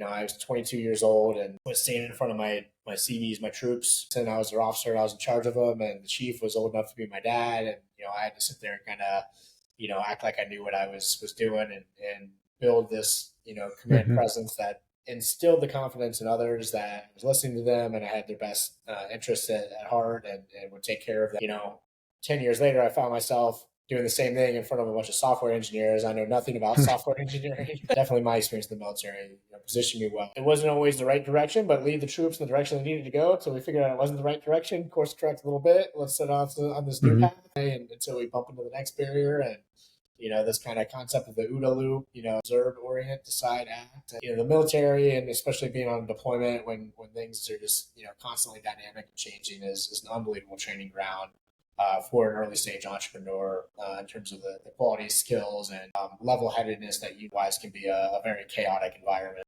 I was 22 years old and was standing in front of my Seabees, my troops, and I was their officer and I was in charge of them. And the chief was old enough to be my dad. And, I had to sit there and kind of, act like I knew what I was doing and build this, command Hmm. presence that instilled the confidence in others that I was listening to them and I had their best interests at heart and would take care of them. 10 years later, I found myself doing the same thing in front of a bunch of software engineers. I know nothing about software engineering. Definitely my experience in the military positioned me well. It wasn't always the right direction, but lead the troops in the direction they needed to go until we figured out it wasn't the right direction. Course correct a little bit. Let's set off on this new Hmm. path and until we bump into the next barrier. And this kind of concept of the OODA loop, observe, orient, decide, act. The military and especially being on deployment when things are just, constantly dynamic and changing is an unbelievable training ground for an early stage entrepreneur in terms of the quality skills and level headedness that you guys can be a very chaotic environment.